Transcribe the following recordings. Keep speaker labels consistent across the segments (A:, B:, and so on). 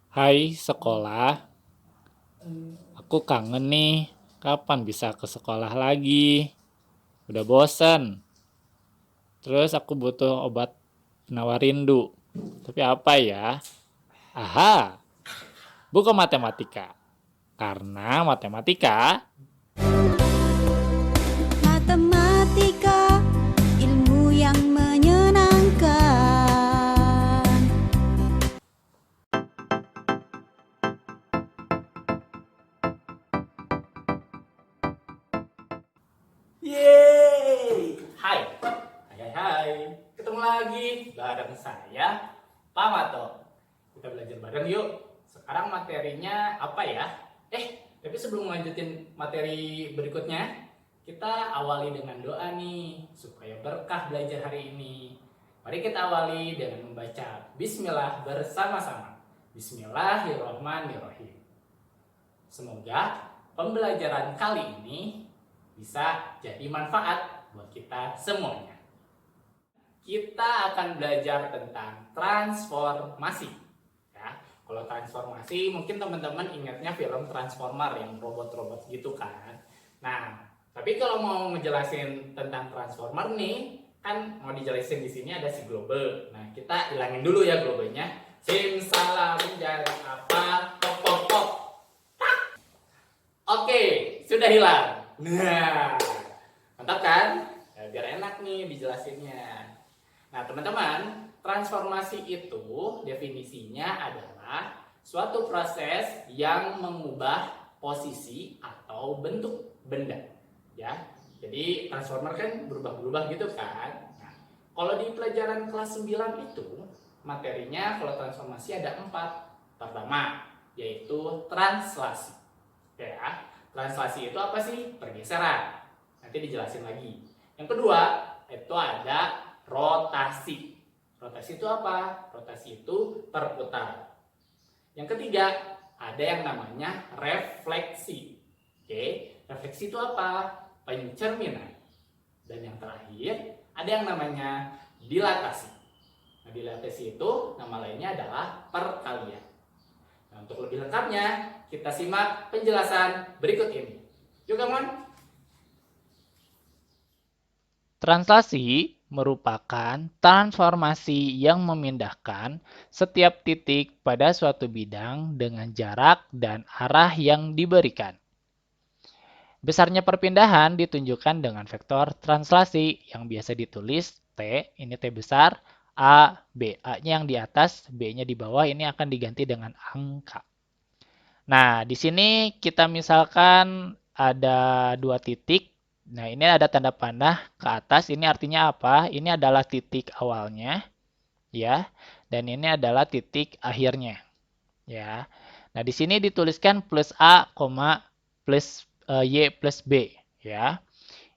A: Hai sekolah, aku kangen nih. Kapan bisa ke sekolah lagi? Udah bosan. Terus aku butuh obat penawar rindu. Tapi apa ya? Aha, buku matematika. Karena matematika.
B: Matematika, ilmu yang menyenangkan.
A: Yeay! Hai. Ketemu lagi bareng saya, Pak Mato. Kita belajar bareng yuk. Sekarang materinya apa ya? Tapi sebelum lanjutin materi berikutnya, kita awali dengan doa nih, supaya berkah belajar hari ini. Mari kita awali dengan membaca Bismillah bersama-sama. Bismillahirrohmanirrohim. Semoga pembelajaran kali ini bisa jadi manfaat buat kita semuanya. Kita akan belajar tentang transformasi. Ya, kalau transformasi mungkin teman-teman ingatnya film Transformer yang robot-robot gitu kan. Nah, tapi kalau mau ngejelasin tentang Transformer nih, kan mau dijelasin di sini ada si globe. Nah, kita hilangin dulu ya globenya. Simsalam jadi apa? Pop pop pop. Oke, sudah hilang. Nah, mantap kan? Ya, biar enak nih dijelasinnya. Nah, teman-teman, transformasi itu definisinya adalah suatu proses yang mengubah posisi atau bentuk benda. Ya, jadi transformer kan berubah-berubah gitu kan. Nah, kalau di pelajaran kelas 9 itu, materinya kalau transformasi ada 4. Pertama, yaitu translasi. Ya, translasi itu apa sih? Pergeseran. Nanti dijelasin lagi. Yang kedua, itu ada rotasi. Rotasi itu apa? Rotasi itu berputar. Yang ketiga, ada yang namanya refleksi. Oke, refleksi itu apa? Pencerminan. Dan yang terakhir, ada yang namanya dilatasi. Nah, dilatasi itu nama lainnya adalah perkalian. Nah, untuk lebih lengkapnya, kita simak penjelasan berikut ini. Yuk, kawan. Translasi merupakan transformasi yang memindahkan setiap titik pada suatu bidang dengan jarak dan arah yang diberikan. Besarnya perpindahan ditunjukkan dengan vektor translasi yang biasa ditulis T, ini T besar, A, B. A-nya yang di atas, B-nya di bawah, ini akan diganti dengan angka. Nah, di sini kita misalkan ada dua titik. Nah, ini ada tanda panah ke atas. Ini artinya apa? Ini adalah titik awalnya, ya. Dan ini adalah titik akhirnya, ya. Nah, di sini dituliskan plus A, plus Y plus B, ya.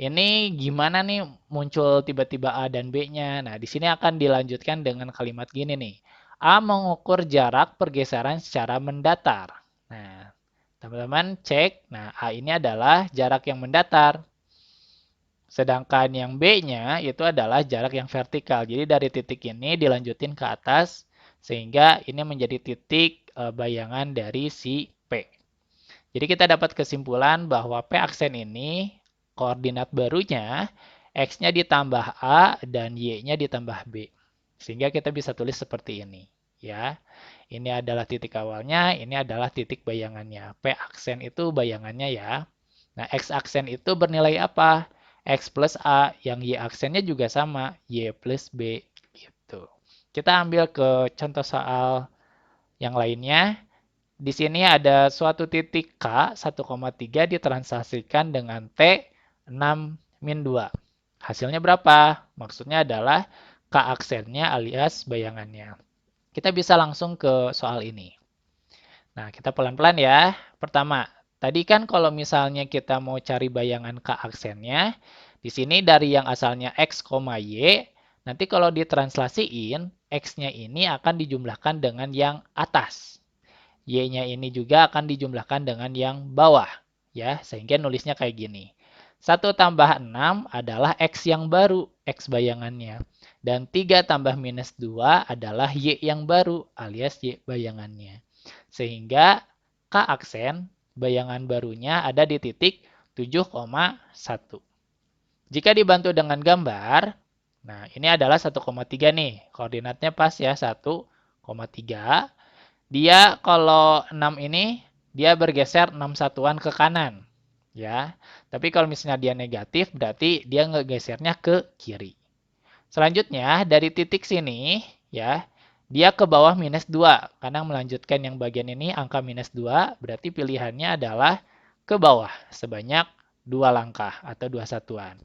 A: Ini gimana nih muncul tiba-tiba A dan B-nya? Nah, di sini akan dilanjutkan dengan kalimat gini nih. A mengukur jarak pergeseran secara mendatar. Nah, teman-teman cek. Nah, A ini adalah jarak yang mendatar. Sedangkan yang B-nya itu adalah jarak yang vertikal. Jadi dari titik ini dilanjutin ke atas sehingga ini menjadi titik bayangan dari si P. Jadi kita dapat kesimpulan bahwa P aksen ini koordinat barunya X-nya ditambah A dan Y-nya ditambah B. Sehingga kita bisa tulis seperti ini. Ya, ini adalah titik awalnya, ini adalah titik bayangannya. P aksen itu bayangannya ya. Nah, X aksen itu bernilai apa? X plus A, yang Y aksennya juga sama, Y plus B gitu. Kita ambil ke contoh soal yang lainnya. Di sini ada suatu titik K 1,3 ditransaksikan dengan T 6 min 2. Hasilnya berapa? Maksudnya adalah K aksennya alias bayangannya. Kita bisa langsung ke soal ini. Nah, kita pelan-pelan ya. Pertama, tadi kan kalau misalnya kita mau cari bayangan K aksennya, di sini dari yang asalnya X, Y, nanti kalau ditranslasiin, X-nya ini akan dijumlahkan dengan yang atas. Y-nya ini juga akan dijumlahkan dengan yang bawah, ya, sehingga nulisnya kayak gini. 1 tambah 6 adalah X yang baru, X bayangannya. Dan 3 tambah minus 2 adalah Y yang baru, alias Y bayangannya. Sehingga K aksen, bayangan barunya ada di titik 7,1. Jika dibantu dengan gambar, nah ini adalah 1,3 nih. Koordinatnya pas ya, 1,3. Dia kalau 6 ini, dia bergeser 6 satuan ke kanan. Ya, tapi kalau misalnya dia negatif, berarti dia ngegesernya ke kiri. Selanjutnya, dari titik sini, ya, dia ke bawah minus 2. Karena melanjutkan yang bagian ini, angka minus 2, berarti pilihannya adalah ke bawah, sebanyak 2 langkah atau 2 satuan.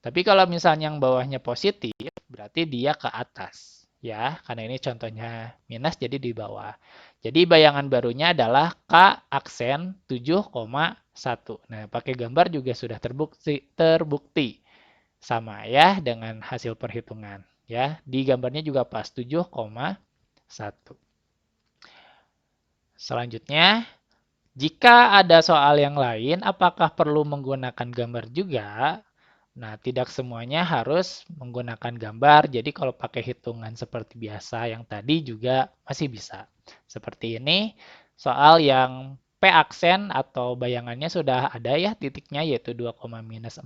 A: Tapi kalau misalnya yang bawahnya positif, berarti dia ke atas. Ya, karena ini contohnya minus, jadi di bawah. Jadi bayangan barunya adalah K aksen 7,1. Nah, pakai gambar juga sudah terbukti. Sama ya dengan hasil perhitungan. Ya, di gambarnya juga pas 7,1. Selanjutnya, jika ada soal yang lain, apakah perlu menggunakan gambar juga? Nah, tidak semuanya harus menggunakan gambar. Jadi kalau pakai hitungan seperti biasa yang tadi juga masih bisa. Seperti ini, soal yang P aksen atau bayangannya sudah ada ya titiknya yaitu 2,-4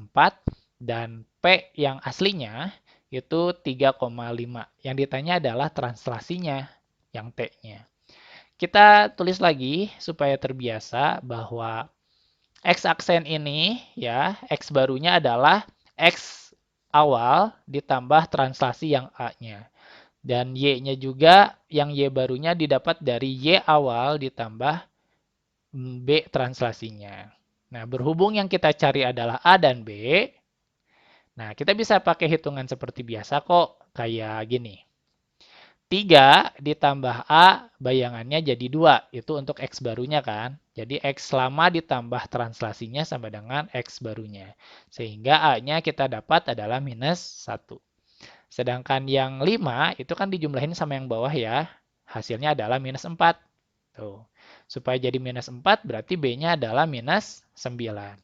A: dan P yang aslinya itu 3,5. Yang ditanya adalah translasinya yang T-nya. Kita tulis lagi supaya terbiasa bahwa X aksen ini ya, X barunya adalah X awal ditambah translasi yang A-nya. Dan Y-nya juga yang Y barunya didapat dari Y awal ditambah B translasinya. Nah, berhubung yang kita cari adalah A dan B, nah kita bisa pakai hitungan seperti biasa kok, kayak gini. 3 ditambah A bayangannya jadi 2. Itu untuk X barunya kan. Jadi X lama ditambah translasinya sama dengan X barunya. Sehingga A-nya kita dapat adalah minus 1. Sedangkan yang 5 itu kan dijumlahin sama yang bawah ya. Hasilnya adalah minus 4. Tuh. Supaya jadi minus 4 berarti B-nya adalah minus 9.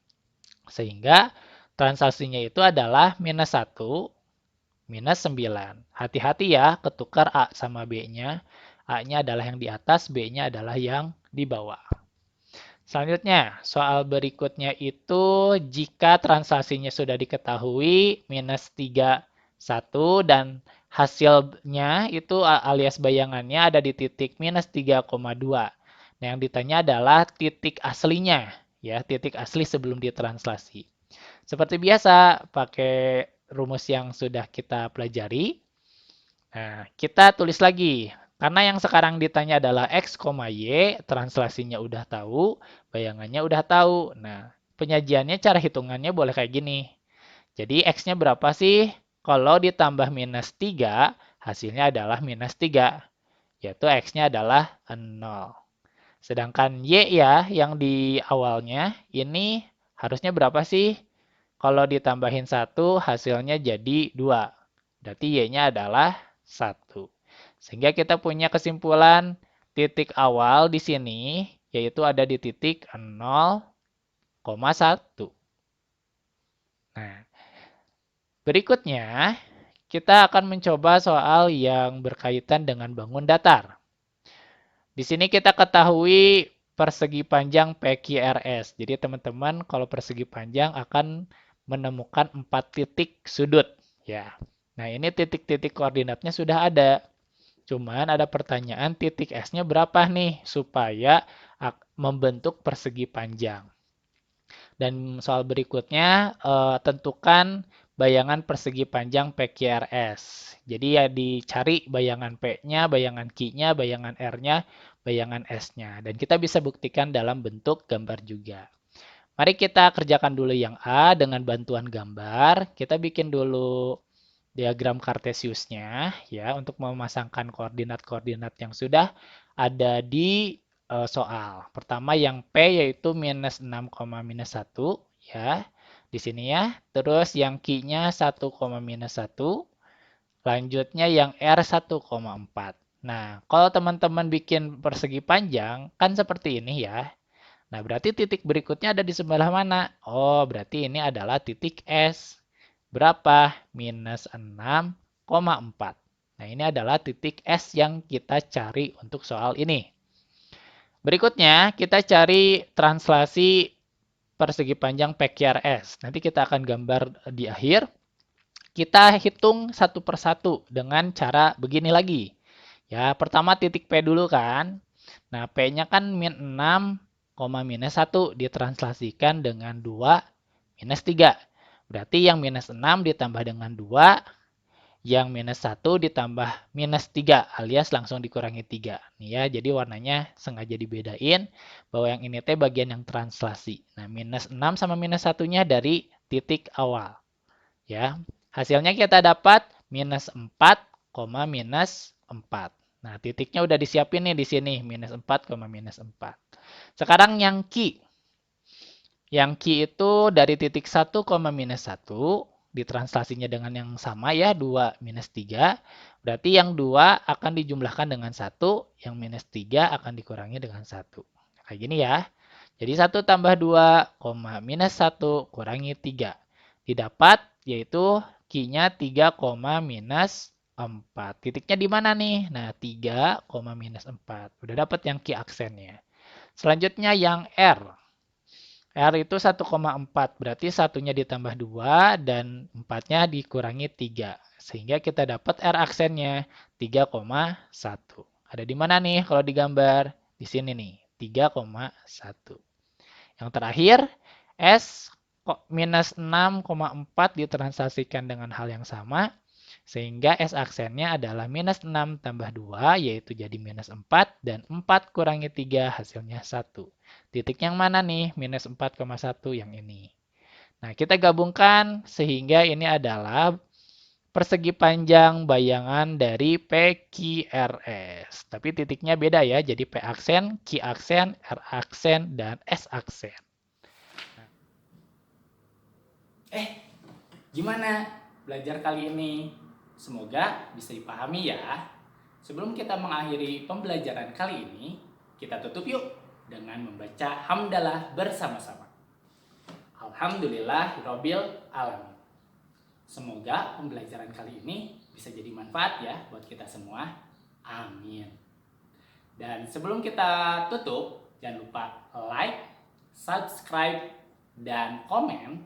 A: Sehingga translasinya itu adalah minus 1 minus 9. Hati-hati ya, ketukar A sama B-nya. A-nya adalah yang di atas, B-nya adalah yang di bawah. Selanjutnya, soal berikutnya itu jika transaksinya sudah diketahui, minus 3, 1, dan hasilnya itu alias bayangannya ada di titik minus 3,2. Nah, yang ditanya adalah titik aslinya, ya, titik asli sebelum ditranslasi. Seperti biasa, pakai rumus yang sudah kita pelajari. Nah, kita tulis lagi. Karena yang sekarang ditanya adalah X, Y, translasinya udah tahu, bayangannya udah tahu. Nah, penyajiannya cara hitungannya boleh kayak gini. Jadi X-nya berapa sih? Kalau ditambah minus 3, hasilnya adalah minus 3. Yaitu X-nya adalah 0. Sedangkan Y ya, yang di awalnya, ini harusnya berapa sih? Kalau ditambahin 1, hasilnya jadi 2. Berarti Y-nya adalah 1. Sehingga kita punya kesimpulan titik awal di sini, yaitu ada di titik 0,1. Nah, berikutnya kita akan mencoba soal yang berkaitan dengan bangun datar. Di sini kita ketahui persegi panjang PQRS. Jadi teman-teman kalau persegi panjang akan menemukan 4 titik sudut. Ya. Nah ini titik-titik koordinatnya sudah ada. Cuman ada pertanyaan titik S-nya berapa nih supaya membentuk persegi panjang. Dan soal berikutnya tentukan bayangan persegi panjang PQRS. Jadi ya dicari bayangan P-nya, bayangan Q-nya, bayangan R-nya, bayangan S-nya. Dan kita bisa buktikan dalam bentuk gambar juga. Mari kita kerjakan dulu yang A dengan bantuan gambar. Kita bikin dulu diagram kartesiusnya ya untuk memasangkan koordinat-koordinat yang sudah ada di soal. Pertama yang P yaitu minus 6, minus 1 ya. Di sini ya. Terus yang Q-nya 1, minus 1. Lanjutnya yang R 1,4. Nah, kalau teman-teman bikin persegi panjang kan seperti ini ya. Nah, berarti titik berikutnya ada di sebelah mana? Oh, berarti ini adalah titik S. Berapa? Minus 6,4. Nah, ini adalah titik S yang kita cari untuk soal ini. Berikutnya, kita cari translasi persegi panjang PQRS. Nanti kita akan gambar di akhir. Kita hitung satu persatu dengan cara begini lagi. Ya, pertama titik P dulu kan. Nah, P-nya kan min 6, minus 1 ditranslasikan dengan 2 minus 3. Berarti yang minus 6 ditambah dengan 2, yang minus 1 ditambah minus 3 alias langsung dikurangi 3. Nih ya, jadi warnanya sengaja dibedain bahwa yang ini teh bagian yang translasi. Nah, minus 6 sama minus 1-nya dari titik awal. Ya, hasilnya kita dapat minus 4, minus 4. Nah, titiknya udah disiapin nih di sini, minus 4, minus 4. Sekarang yang Q. Yang Q itu dari titik 1, minus 1, ditranslasinya dengan yang sama ya, 2 minus 3. Berarti yang 2 akan dijumlahkan dengan 1, yang minus 3 akan dikurangi dengan 1. Kayak gini ya. Jadi 1 tambah 2, minus 1 kurangi 3. Didapat yaitu Q-nya 3, minus 4. Titiknya di mana nih? Nah, 3, minus 4. Udah dapat yang Q aksennya. Selanjutnya yang R. R itu 1,4. Berarti satunya ditambah 2 dan 4-nya dikurangi 3. Sehingga kita dapat R aksennya 3,1. Ada di mana nih kalau digambar? Di sini nih, 3,1. Yang terakhir, S minus 6,4 ditranslasikan dengan hal yang sama. Sehingga S aksennya adalah minus 6 tambah 2, yaitu jadi minus 4. Dan 4 kurangi 3 hasilnya 1. Titik yang mana nih? Minus 4,1 yang ini. Nah, kita gabungkan sehingga ini adalah persegi panjang bayangan dari PQRS. Tapi titiknya beda ya, jadi P aksen, Q aksen, R aksen, dan S aksen. Gimana belajar kali ini? Semoga bisa dipahami ya. Sebelum kita mengakhiri pembelajaran kali ini, kita tutup yuk dengan membaca hamdalah bersama-sama. Alhamdulillahirabbil alamin. Semoga pembelajaran kali ini bisa jadi manfaat ya buat kita semua. Amin. Dan sebelum kita tutup, jangan lupa like, subscribe, dan komen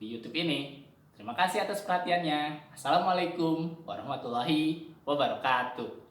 A: di YouTube ini. Terima kasih atas perhatiannya. Assalamualaikum warahmatullahi wabarakatuh.